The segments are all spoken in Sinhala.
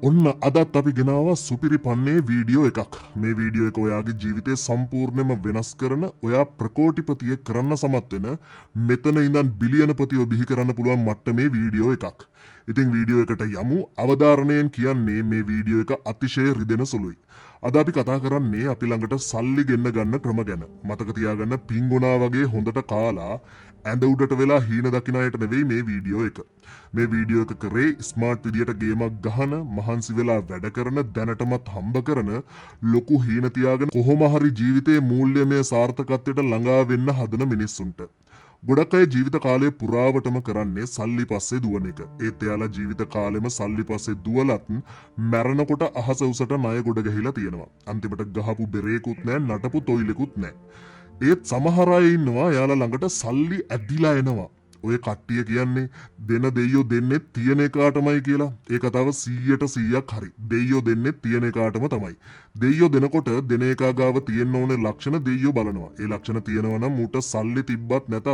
ඔන්න අදත් අපි ගෙනාවා සුපිරි පන්නේ වීඩියෝ එකක්. මේ වීඩියෝ එක ඔයාගේ ජීවිතේ සම්පූර්ණයෙන්ම වෙනස් කරන, ඔයා ප්‍රකෝටිපතියෙක් කරන්න සමත් වෙන, මෙතන ඉඳන් බිලියනපතිව බිහි කරන්න පුළුවන් මට්ටමේ වීඩියෝ එකක්. ඉතින් වීඩියෝ එකට යමු. අවධාරණයෙන් කියන්නේ මේ වීඩියෝ එක අතිශය රිදෙන සුළුයි. අද අපි කතා කරන්නේ අපි ළඟට සල්ලි ගෙන්න ගන්න ක්‍රම ගැන. මතක තියාගන්න පිංගුණා වගේ හොඳට කාලා ඇඳ උඩට වෙලා හීන දකින්න අයට නෙවෙයි මේ වීඩියෝ එක. මේ වීඩියෝ එක කරේ ස්මාර්ට් විදියට ගේමක් ගහන, මහන්සි වෙලා වැඩ කරන, දැනටමත් හම්බ කරන, ලොකු හීන තියාගෙන කොහොම හරි ජීවිතයේ මූල්‍යමය සාර්ථකත්වයට ළඟා වෙන්න හදන මිනිස්සුන්ට. ගොඩක් අය ජීවිත කාලය පුරාවටම කරන්නේ සල්ලි පස්සේ දුවන එක. ඒත් එයාලා ජීවිත කාලෙම සල්ලි පස්සේ දුවලත් මැරෙනකොට අහස උසට ණය ගොඩ ගහිලා තියෙනවා. අන්තිමට ගහපු බෙරේකුත් නැහැ, නටපු තොইলෙකුත් නැහැ. ඒත් සමහර අය ඉන්නවා එයාලා ළඟට සල්ලි ඇදිලා එනවා. ඔය කට්ටිය කියන්නේ දෙන දෙයියෝ දෙන්නේ තියෙන එකාටමයි කියලා. ඒ කතාව 100%ක් හරි. දෙයියෝ දෙන්නේ තියෙන එකාටම තමයි. දෙයියෝ දෙනකොට දෙන එකා ගාව තියෙන්න ඕනේ ලක්ෂණ දෙයියෝ බලනවා. ඒ ලක්ෂණ තියෙනවා නම් ඌට සල්ලි තිබ්බත් නැතත්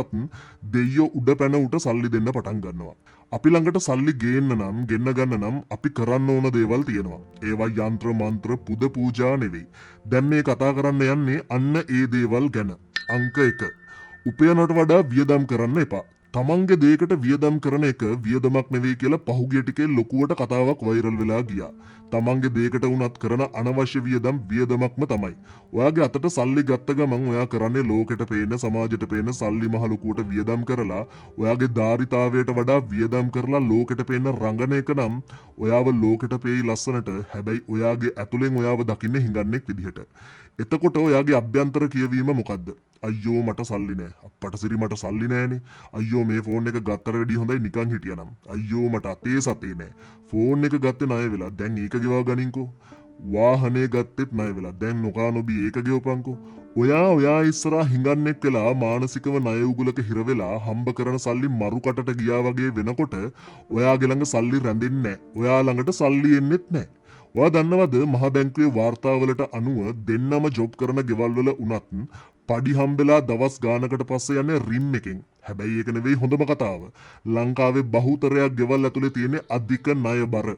දෙයියෝ උඩ පැන ඌට සල්ලි දෙන්න පටන් ගන්නවා. අපි ළඟට සල්ලි ගෙන්න ගන්න නම් අපි කරන්න ඕන දේවල් තියෙනවා. ඒවා යන්ත්‍ර මන්ත්‍ර පුද පූජා නෙවෙයි. දැන් මේ කතා කරන්න යන්නේ අන්න ඒ දේවල් ගැන. අංක 1. උපයනට වඩා වියදම් කරන්න එපා. තමන්ගේ දෙයකට වියදම් කරන එක වියදමක් නෙවෙයි කියලා පහුගිය ටිකේ ලොකුවට කතාවක් වෛරල් වෙලා ගියා. තමන්ගේ දෙයකට වුණත් කරන අනවශ්‍ය වියදම් වියදමක්ම තමයි. ඔයාගේ අතට සල්ලි ගත්ත ගමන් ඔයා කරන්නේ ලෝකෙට පේන, සමාජයට පේන සල්ලි මහ ලොකුවට වියදම් කරලා, ඔයාගේ ධාරිතාවයට වඩා වියදම් කරලා ලෝකෙට පේන රඟන එක නම් ඔයාව ලෝකෙට පේයි ලස්සනට. හැබැයි ඔයාගේ ඇතුලෙන් ඔයාව දකින්නේ හිඟන්නෙක් විදිහට. එතකොට ඔයාගේ අභ්‍යන්තර කියවීම මොකද්ද? අයියෝ මට සල්ලි නෑ. අප්පට සිරි මට සල්ලි නෑනේ. අයියෝ මේ ෆෝන් එක ගත්තට වැඩිය හොඳයි නිකන් හිටියනම්. අයියෝ මට අතේ සතේ නෑ. ෆෝන් එක ගත්තේ ණය වෙලා. දැන් ඒක ගෙවා ගනින්කෝ. වාහනේ ගත්තෙත් ණය වෙලා. දැන් නොකා නොබී ඒක ගෙවපන්කෝ. ඔයා ඉස්සරහා හිඟන්නෙක් වෙලා මානසිකව ණය උගලක හිර වෙලා හම්බ කරන සල්ලි මරු කටට ගියා වගේ වෙනකොට ඔයාගේ ළඟ සල්ලි රැඳෙන්නේ නෑ. ඔයා ළඟට සල්ලි එන්නෙත් නෑ. ඔයා දන්නවද මහ බැංකුවේ වාර්තාවලට අනුව දෙන්නම ජොබ් කරන ගෙවල් වල උනත් පඩි හම්බෙලා දවස් ගානකට පස්සේ යන්නේ රිම් එකෙන්. හැබැයි ඒක නෙවෙයි හොඳම කතාව. ලංකාවේ බහුතරයක් ගෙවල් ඇතුලේ තියෙන අධික ණය බර.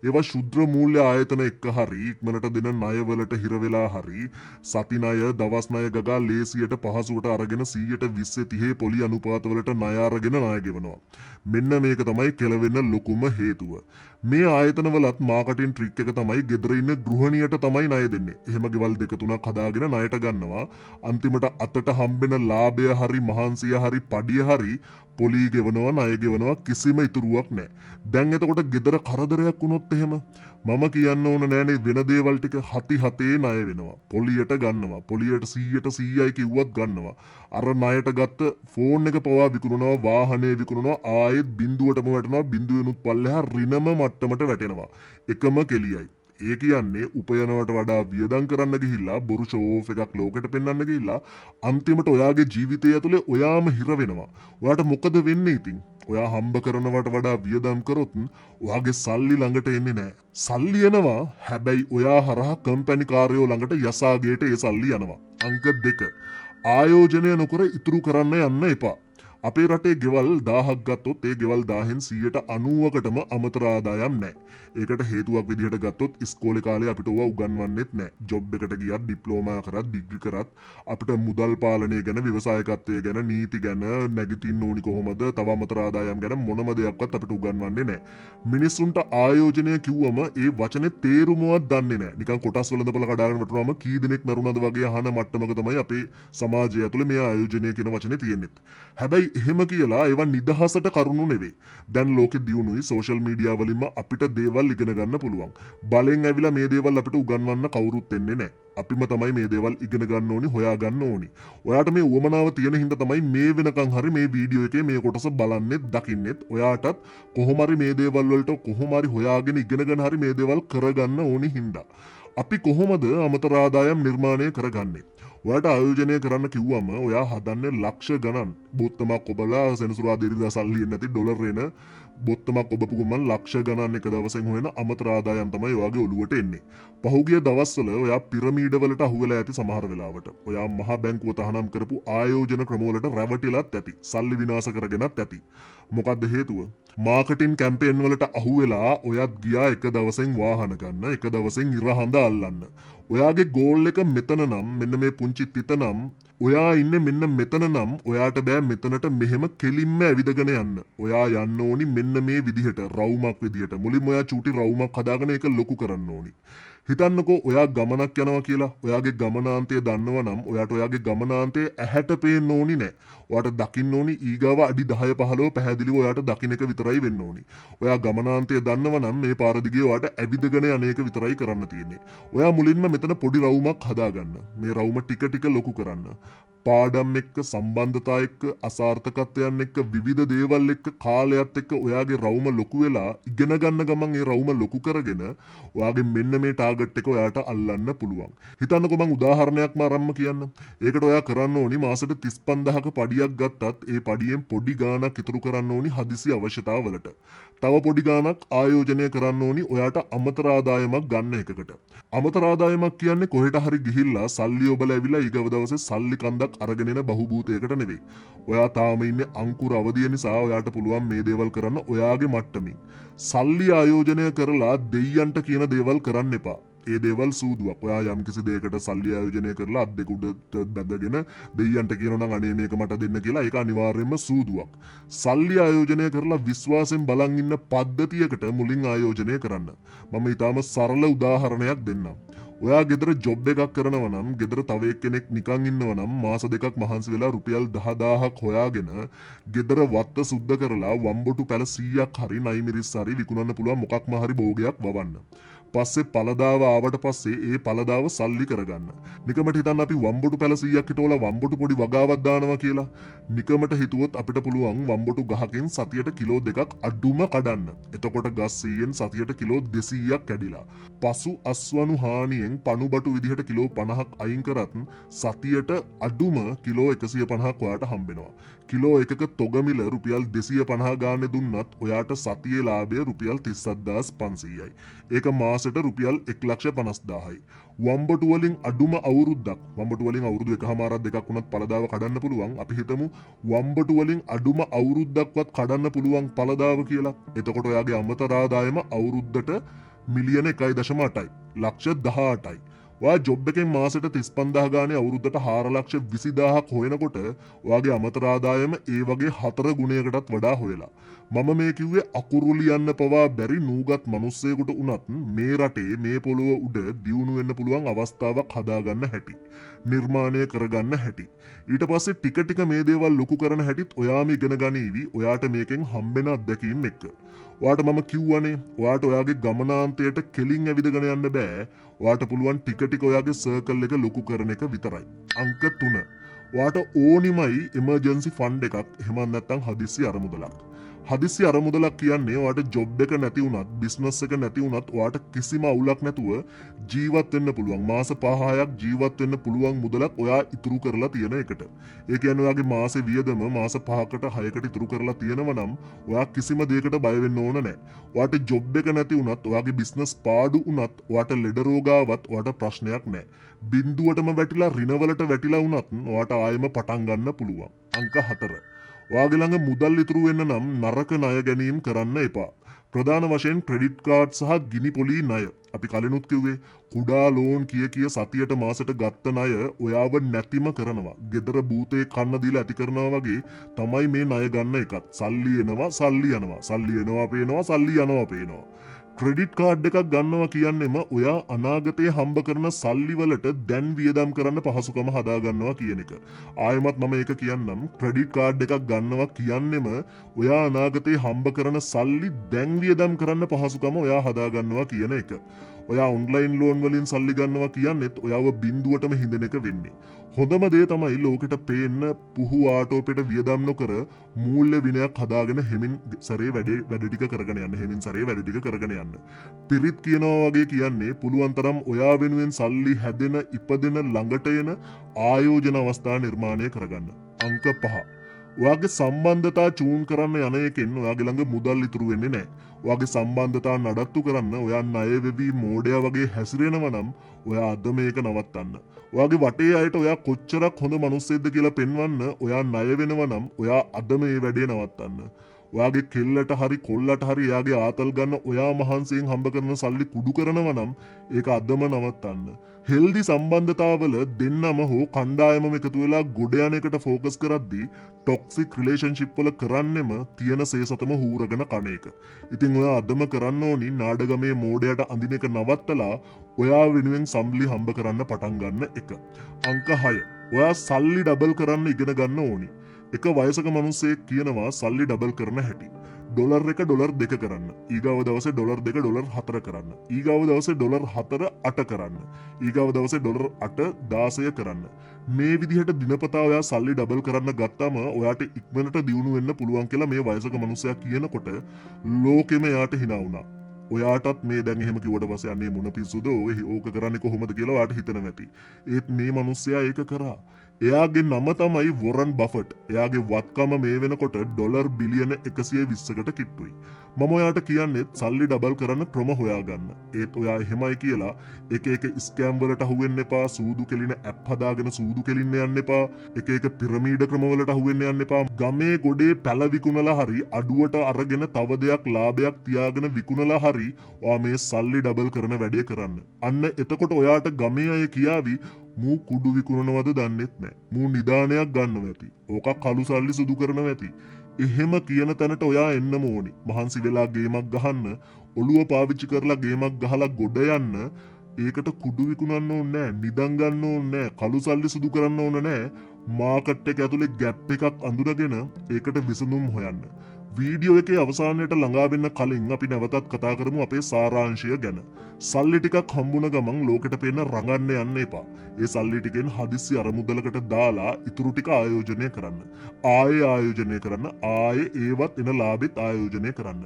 ඒවා ශුද්‍ර මූල්‍ය ආයතන එක්ක හරි ඉක්මනට දෙන ණයවලට හිර වෙලා හරි සති ණය, දවස් ණය ගගා ලේසියට පහසුවට අරගෙන 100 20 30 පොලි අනුපාතවලට ණය අරගෙන ණය ගෙවනවා. මෙන්න මේක තමයි කෙලවෙන්න ලොකුම හේතුව. මේ ආයතනවලත් මාකටිං ට්‍රික් එක තමයි ගෙදර ඉන්න ගෘහණියට තමයි ණය දෙන්නේ. එහෙම ගෙවල් දෙක තුනක් හදාගෙන ණයට ගන්නවා. අන්තිමට අතට හම්බෙන ලාභය හරි මහන්සිය හරි පඩිය හරි පොලි ගෙවනවා, ණය ගෙවනවා, කිසිම ඉතුරුවක් නැහැ. දැන් එතකොට ගෙදර කරදරයක් වුණොත් එහෙම මම කියන්න ඕන නෑනේ වෙන දේවල් ටික හතේ ණය වෙනවා. පොලියට ගන්නවා. පොලියට 100%යි කිව්වත් ගන්නවා. අර ණයට ගත්ත ෆෝන් එක පවා විකුණනවා, වාහනේ විකුණනවා, ආයෙත් බිඳුවටම වැටෙනවා. බිඳුවෙනුත් පල්ලෙහා රිනම මට්ටමට වැටෙනවා. එකම කෙලියයි. ඒ කියන්නේ උපයනවට වඩා වියදම් කරන්න ගිහිල්ලා බොරු ෂෝ ඔෆ් එකක් ලෝකෙට පෙන්වන්න ගිහිල්ලා අන්තිමට ඔයාගේ ජීවිතය ඇතුලේ ඔයාම හිර වෙනවා. ඔයාට මොකද වෙන්නේ ඉතින්? ඔයා හම්බ කරනවට වඩා වියදම් කරොත් ඔයාගේ සල්ලි ළඟට එන්නේ නැහැ. සල්ලි එනවා. හැබැයි ඔයා හරහා කම්පැනි කාර්යෝ ළඟට යසාගේට ඒ සල්ලි යනවා. අංක 2. ආයෝජනය නොකර ඉතුරු කරන්න යන්න එපා. අපේ රටේ ගෙවල් 1000ක් ගත්තොත් ඒ ගෙවල් 1000න් 90%කටම අමතර ආදායම් නැහැ. ඒකට හේතුවක් විදිහට ගත්තොත් ඉස්කෝලේ කාලේ අපිට ඕවා උගන්වන්නෙත් නැහැ. ජොබ් එකට ගියත්, ඩිප්ලෝමා කරත්, ඩිග්‍රී කරත් අපිට මුදල් පාලනය ගැන, ව්‍යවසායකත්වය ගැන, නීති ගැන, නැගිටින්න ඕනි කොහොමද, තව අමතර ආදායම් ගැන මොනම දෙයක්වත් අපිට උගන්වන්නේ නැහැ. මිනිස්සුන්ට ආයෝජනය කිව්වම ඒ වචනේ තේරුමවත් දන්නේ නැහැ. නිකන් කොටස් වල ඉඳපල කඩාගෙන වටුනම කී දෙනෙක් මරුණාද වගේ අහන මට්ටමක තමයි අපේ සමාජය ඇතුලේ මේ ආයෝජනය කියන වචනේ තියෙන්නේ. හැබැයි එහෙම කියලා ඒවා නිදහසට කරුණු නෙවෙයි. දැන් ලෝකෙ දියුණුයි සෝෂල් මීඩියා වලින්ම අපිට දේවල් ඉගෙන ගන්න පුළුවන්. බලෙන් ඇවිල්ලා මේ දේවල් අපිට උගන්වන්න කවුරුත් එන්නේ නැහැ. අපිම තමයි මේ දේවල් ඉගෙන ගන්න ඕනි, හොයා ගන්න ඕනි. ඔයාට මේ උවමනාව තියෙන හින්දා තමයි මේ වෙනකන් හරි මේ වීඩියෝ එකේ මේ කොටස බලන්නෙත් දකින්නෙත්. ඔයාටත් කොහොම හරි මේ දේවල් වලට කොහොම හරි හොයාගෙන ඉගෙනගෙන හරි මේ දේවල් කරගන්න ඕනි හින්දා. අපි කොහොමද අමතර ආදායම් නිර්මාණය කරගන්නේ? ඔයාට ආයෝජනය කරන්න කිව්වම ඔයා හදන්නේ ලක්ෂ ගණන් බොත්තමක් ඔබලා සෙනසුරාදා ඉරිදා සල්ලි නැති ඩොලර් එන බොත්තමක් ඔබපු ගමන් ලක්ෂ ගණන් එක දවසෙන් හොයන අමතර ආදායම් තමයි ඔයාගේ ඔළුවට එන්නේ. පහුගිය දවස්වල ඔයා පිරමීඩ වලට අහුවෙලා ඇති සමහර වෙලාවට. ඔයා මහා බැංකුව තහනම් කරපු ආයෝජන ක්‍රමවලට රැවටිලත් ඇති. සල්ලි විනාශ කරගෙනත් ඇති. මොකක්ද හේතුව? මාකටින් කැම්පේන් වලට අහුවෙලා ඔයත් ගියා එක දවසෙන් වාහන ගන්න, එක දවසෙන් ඉරහඳ අල්ලන්න. ඔයාගේ ගෝල් එක මෙතන නම්, මෙන්න මේ පුංචි තිත නම්, ඔයා ඉන්නේ මෙන්න මෙතන නම් ඔයාට බෑ මෙතනට මෙහෙම කෙලින්ම ඇවිදගෙන යන්න. ඔයා යන්න ඕනි මෙන්න මේ විදිහට, රවුමක් විදිහට. මුලින්ම ඔයා චූටි රවුමක් හදාගෙන ඒක ලොකු කරන්න ඕනි. හිතන්නකෝ ඔයා ගමනක් යනවා කියලා. ඔයාගේ ගමනාන්තය දන්නවා නම් ඔයාට ඔයාගේ ගමනාන්තය ඇහැට පේන්න ඕනි නෑ. ඔයාට දකින්න ඕනි ඊගාව අඩි 10 15 පැහැදිලිව ඔයාට දකින්න එක විතරයි වෙන්න ඕනි. ඔයා ගමනාන්තය දන්නවා නම් මේ පාර දිගේ ඔයාට ඇවිදගෙන යන එක විතරයි කරන්න තියෙන්නේ. ඔයා මුලින්ම මෙතන පොඩි රවුමක් හදාගන්න. මේ රවුම ටික ටික ලොකු කරන්න. පාඩම් එක්ක, සම්බන්ධතා එක්ක, අසාර්ථකත්වයන් එක්ක, විවිධ දේවල් එක්ක, කාලයත් එක්ක ඔයාගේ රවුම ලොකු වෙලා ඉගෙන ගන්න ගමන් ඒ රවුම ලොකු කරගෙන ඔයාගේ මෙන්න මේ ටාගට් එක ඔයාට අල්ලන්න පුළුවන්. හිතන්නකෝ මං උදාහරණයක්ම අරන්ම කියන්න. ඒකට ඔයා කරන්න ඕනි මාසෙට 35000ක පඩියක් ගත්තත් ඒ පඩියෙන් පොඩි ගාණක් ඉතුරු කරන්න ඕනි හදිසි අවශ්‍යතාවලට. තව පොඩි ගාණක් ආයෝජනය කරන්න ඕනි ඔයාට අමතර ආදායමක් ගන්න එකකට. අමතර ආදායමක් කියන්නේ කොහෙට හරි ගිහිල්ලා සල්ලි ඔබලා ඇවිල්ලා ඊගව දවසේ සල්ලි කන්දක් අරගෙන එන බහුභූතයකට නෙවෙයි. ඔයා තාම ඉන්නේ අංකුර අවදිය නිසා ඔයාට පුළුවන් මේ දේවල් කරන්න ඔයාගේ මට්ටමින්. සල්ලි ආයෝජනය කරලා දෙයියන්ට කියන දේවල් කරන්න එපා. ඒ දේවල් සූදුවක්. ඔයා යම්කිසි දෙයකට සල්ලි ආයෝජනය කරලා අත් දෙක උඩට බැඳගෙන දෙයියන්ට කියනවා නම් අනේ මේක මට දෙන්න කියලා, ඒක අනිවාර්යයෙන්ම සූදුවක්. සල්ලි ආයෝජනය කරලා විශ්වාසයෙන් බලන් ඉන්න පද්ධතියකට මුලින් ආයෝජනය කරන්න. මම ඊටාම සරල උදාහරණයක් දෙන්නම්. ඔයා ගෙදර ජොබ් එකක් කරනවා නම්, ගෙදර තව එක්කෙනෙක් නිකන් ඉන්නවා නම් මාස දෙකක් මහන්සි වෙලා රුපියල් 10000ක් හොයාගෙන ගෙදර වත්ත සුද්ධ කරලා වම්බොටු පැල 100ක් හරි නයි මිරිස් හරි විකුණන්න පුළුවන් මොකක්ම හරි භෝගයක් වවන්න. පස්සේ පළදාව ආවට පස්සේ ඒ පළදාව සල්ලි කරගන්න. නිකමට හිතන්න අපි වම්බොටු පැල 100ක් හිටවලා වම්බොටු පොඩි වගාවක් දානවා කියලා. නිකමට හිතුවොත් අපිට පුළුවන් වම්බොටු ගහකින් සතියට කිලෝ 2ක් අඩුම කඩන්න. එතකොට ගස් 100න් සතියට කිලෝ 200ක් කැඩිලා. පසු අස්වනු හානියෙන් පණුබටු විදිහට කිලෝ 50ක් අයින් කරත් සතියට අඩුම කිලෝ 150ක් ඔයාට හම්බෙනවා. කිලෝ එකක තොගමිල රුපියල් 250 ගානේ දුන්නත් ඔයාට සතියේ ලාභය රුපියල් 37500යි. ඒක මාසෙට රුපියල් 150000යි. වම්බොටු වලින් අඩුම අවුරුද්දක්, වම්බොටු වලින් අවුරුදු එකමාරක් දෙකක් වුණත් පළදාව කඩන්න පුළුවන්. අපි හිතමු වම්බොටු වලින් අඩුම අවුරුද්දක්වත් කඩන්න පුළුවන් පළදාව කියලා. එතකොට ඔයාගේ අමතර ආදායම අවුරුද්දට මිලියන 1.8යි. ලක්ෂ 18යි. ඔයා ජොබ් එකෙන් මාසෙට 35000 ගානේ අවුරුද්දට 420000ක් හොයනකොට ඔයාගේ අමතර ආදායම ඒ වගේ 4 ගුණයකටත් වඩා හොයලා. මම මේ කිව්වේ අකුරු ලියන්න පවා බැරි නූගත් මිනිස්සෙකුට උනත් මේ රටේ මේ පොළොව උඩ දියුණු වෙන්න පුළුවන් අවස්ථාවක් හදාගන්න හැටි, නිර්මාණය කරගන්න හැටි. ඊට පස්සේ ටික ටික මේ දේවල් ලොකු කරන හැටිත් ඔයාම ඉගෙන ගනීවි ඔයාට මේකෙන් හම්බෙන අත්දැකීම් එක්ක. ඔයාට මම කිව්වනේ ඔයාට ඔයාගේ ගමනාන්තයට කෙලින් ඇවිදගෙන යන්න බෑ. ඔයාට පුළුවන් ටික ටික ඔයාගේ සර්කල් එක ලොකු කරන එක විතරයි. අංක 3. ඔයාට ඕනිමයි එමර්ජන්සි ෆන්ඩ් එකක්, එහෙම නැත්නම් හදිස්සි අරමුදලක්. හදිස්සි අරමුදලක් කියන්නේ ඔයාට ජොබ් එක නැති වුණත්, බිස්නස් එක නැති වුණත් ඔයාට කිසිම අවුලක් නැතුව ජීවත් වෙන්න පුළුවන්. මාස 5-6ක් ජීවත් වෙන්න පුළුවන් මුදලක් ඔයා ඉතුරු කරලා තියෙන එකට. ඒ කියන්නේ ඔයාගේ මාසේ වියදම මාස 5කට 6කට ඉතුරු කරලා තියෙනවා නම් ඔයා කිසිම දෙයකට බය වෙන්න ඕන නැහැ. ඔයාට ජොබ් එක නැති වුණත්, ඔයාගේ බිස්නස් පාඩු වුණත්, ඔයාට ලෙඩ රෝගාවත් ඔයාට ප්‍රශ්නයක් නැහැ. බිඳුවටම වැටිලා රිනවලට වැටිලා වුණත් ඔයාට ආයෙම පටන් ගන්න පුළුවන්. අංක 4. ඔයාගේ ළඟ මුදල් ඉතුරු වෙන්න නම් නරක ණය ගැනීම කරන්න එපා. ප්‍රධාන වශයෙන් ක්‍රෙඩිට් කාඩ් සහ ගිනි පොලි ණය. අපි කලිනුත් කිව්වේ කුඩා ලෝන් කිය සතියට මාසෙට ගත්ත ණය ඔයාව නැතිම කරනවා. gedara බූතේ කන්න දීලා ඇති කරනවා වගේ තමයි මේ ණය ගන්න එකත්. සල්ලි එනවා, සල්ලි යනවා. සල්ලි එනවා පේනවා, සල්ලි යනවා පේනවා. ක්‍රෙඩිට් කාඩ් එකක් ගන්නවා කියන්නේම ඔයා අනාගතයේ හම්බ කරන සල්ලි වලට දැන් වියදම් කරන්න පහසුකම හදා ගන්නවා කියන එක. ආයෙමත් මම ඒක කියන්නම්. ක්‍රෙඩිට් කාඩ් එකක් ගන්නවා කියන්නේම ඔයා අනාගතයේ හම්බ කරන සල්ලි දැන් වියදම් කරන්න පහසුකම ඔයා හදා ගන්නවා කියන එක. ඔයා ඔන්ලයින් ලෝන් වලින් සල්ලි ගන්නවා කියන්නේත් ඔයාව බිඳුවටම හිඳන එක වෙන්නේ. හොඳම දේ තමයි ලෝකෙට පේන්න පුහු ආටෝපෙට වියදම් නොකර මූල්‍ය විනයක් හදාගෙන හෙමින් සරේ වැඩ ටික කරගෙන යන්න. හෙමින් සරේ වැඩ ටික කරගෙන යන්න. පිරිත් කියනවා වගේ කියන්නේ පුළුවන් තරම් ඔයා වෙනුවෙන් සල්ලි හැදෙන, ඉපදෙන, ළඟට එන ආයෝජන අවස්ථා නිර්මාණය කරගන්න. අංක 5. ඔයාගේ සම්බන්ධතා චූන් කරන්න යන එකෙන් ඔයාගේ ළඟ මුදල් ඉතුරු වෙන්නේ නැහැ. ඔයාගේ සම්බන්ධතා නඩත්තු කරන්න ඔයා ණය වෙවි මෝඩයා වගේ හැසිරෙනවා නම් ඔයා අද මේක නවත්තන්න. ඔයාගේ වටේ අයට ඔයා කොච්චරක් හොඳ මිනිස්සෙක්ද කියලා පෙන්වන්න ඔයා ණය වෙනවා නම් ඔයා අද මේ වැඩේ නවත්තන්න. ඔයාගේ කෙල්ලට හරි කොල්ලට හරි එයාගේ ආතල් ගන්න ඔයා මහන්සියෙන් හම්බ කරන සල්ලි කුඩු කරනවා නම් ඒක අදම නවත්තන්න. හෙල්දි සම්බන්ධතාවල දෙන්නම හෝ කණ්ඩායමම එකතු වෙලා ගොඩ යන එකට ફોකස් කරද්දී ටොක්සික් රිලේෂන්ෂිප් වල කරන්නෙම තියෙන සේසතම හූරගෙන කණ එක. ඉතින් ඔයා අදම කරන්න ඕනි නාඩගමේ මෝඩයට අඳින එක නවත්තලා ඔයා වෙනුවෙන් සම්ලි හම්බ කරන්න පටන් ගන්න එක. අංක 6. ඔයා සල්ලි ඩබල් කරන්න ඉගෙන ගන්න ඕනි. එක වයසක මිනිස්සෙක් කියනවා සල්ලි ඩබල් කරන හැටි. ඩොලර් එක ඩොලර් 2 කරන්න. ඊගාව දවසේ ඩොලර් 2 ඩොලර් 4 කරන්න. ඊගාව දවසේ ඩොලර් 4 8 කරන්න. ඊගාව දවසේ ඩොලර් 8 16 කරන්න. මේ විදිහට දිනපතා ඔයා සල්ලි ඩබල් කරන්න ගත්තාම ඔයාට ඉක්මනට දියුණු වෙන්න පුළුවන් කියලා මේ වයසක මිනිස්සයා කියනකොට ලෝකෙම එයාට hina වුණා. ඔයාටත් මේ දැන් එහෙම කිව්වට පස්සේ අනේ මොන පිස්සුද ඕක කරන්නේ කොහොමද කියලා ඔයාට හිතෙන නැති. ඒත් මේ මිනිස්සයා ඒක කරා. එයාගේ නම තමයි වොරන් බෆට්. එයාගේ වත්කම මේ වෙනකොට ඩොලර් බිලියන 120කට කිට්ටුයි. මම ඔයාට කියන්නේ සල්ලි ඩබල් කරන්න ක්‍රම හොයාගන්න. ඒත් ඔයා එහෙමයි කියලා එක ස්කෑම් වලට අහු වෙන්න එපා. සූදු කෙලින ඇප් හදාගෙන සූදු කෙලින්න යන්න එපා. එක පිරමීඩ ක්‍රම වලට අහු වෙන්න යන්න එපා. ගමේ ගොඩේ පැල විකුණලා හරි අඩුවට අරගෙන තව දෙයක් ලාභයක් තියාගෙන විකුණලා හරි ඔයා මේ සල්ලි ඩබල් කරන වැඩේ කරන්න. අන්න එතකොට ඔයාට ගමේ අය කියාවි මූ කුඩු විකුණනවද දන්නෙත් නෑ. මූ නිදානයක් ගන්නව ඇති. ඕක කළු සල්ලි සුදු කරනව ඇති. එහෙම කියන තැනට ඔයා එන්නම ඕනි. මහන්සි වෙලා ගේමක් ගහන්න, ඔළුව පාවිච්චි කරලා ගේමක් ගහලා ගොඩ යන්න. ඒකට කුඩු විකුණන්න ඕනේ නෑ, නිදන් ගන්න ඕනේ නෑ, කළු සල්ලි සුදු කරන්න ඕනේ නෑ. මාකට් එක ඇතුලේ ගැප් එකක් අඳුරගෙන ඒකට විසඳුම් හොයන්න. වීඩියෝ එකේ අවසානයට ළඟා වෙන්න කලින් අපි නැවතත් කතා කරමු අපේ සාරාංශය ගැන. සල්ලි ටිකක් හම්බුන ගමන් ලෝකෙට පේන්න රඟන්න යන්න එපා. ඒ සල්ලි ටිකෙන් හදිස්සි අරමුදලකට දාලා ඉතුරු ටික ආයෝජනය කරන්න. ආයෝජනය කරන්න. ඒවත් එන ලාභෙත් ආයෝජනය කරන්න.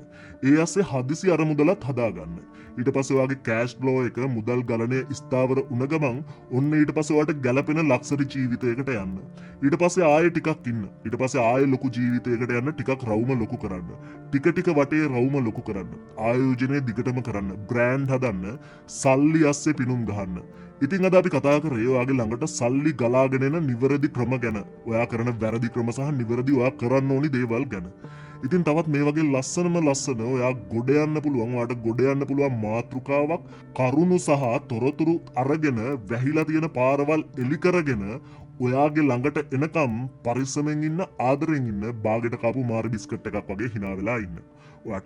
ඒ ඇස්සේ හදිසි අරමුදලත් හදාගන්න. ඊට පස්සේ ඔයාගේ කෑෂ් ෆ්ලෝ එක මුදල් ගලණය ස්ථාවර වුණ ගමන් ඔන්න ඊට පස්සේ ඔයාට ගැළපෙන ලක්ෂරි ජීවිතයකට යන්න. ඊට පස්සේ ආයෙ ටිකක් ඉන්න. ඊට පස්සේ ආයෙ ලොකු ජීවිතයකට යන්න ටිකක් රවුම ලොකු කරන්න. ටික වටේ රවුම ලොකු කරන්න. ආයෝජනය දිගටම කරන්න. බ්‍රෑන්ඩ් හදන්න. සල්ලි අස්සේ පිනුම් ගහන්න. ඉතින් අද අපි කතා කරේ ඔයාගේ ළඟට සල්ලි ගලාගෙන එන නිවැරදි ක්‍රම ගැන. ඔයා කරන වැරදි ක්‍රම සහ නිවැරදි ඔයා කරන්න ඕනි දේවල් ගැන. ඉතින් තවත් මේ වගේ ලස්සන ඔයා ගොඩ යන්න පුළුවන්, ඔයාට ගොඩ යන්න පුළුවන් මාතෘකාවක්, කරුණු සහ තොරතුරු අරගෙන වැහිලා තියෙන පාරවල් එලි කරගෙන ඔයාගේ ළඟට එනකම් පරිස්සමෙන් ඉන්න, ආදරෙන් ඉන්න, බාගෙට කාපු මාරි බිස්කට් එකක් වගේ hina වෙලා ඉන්න.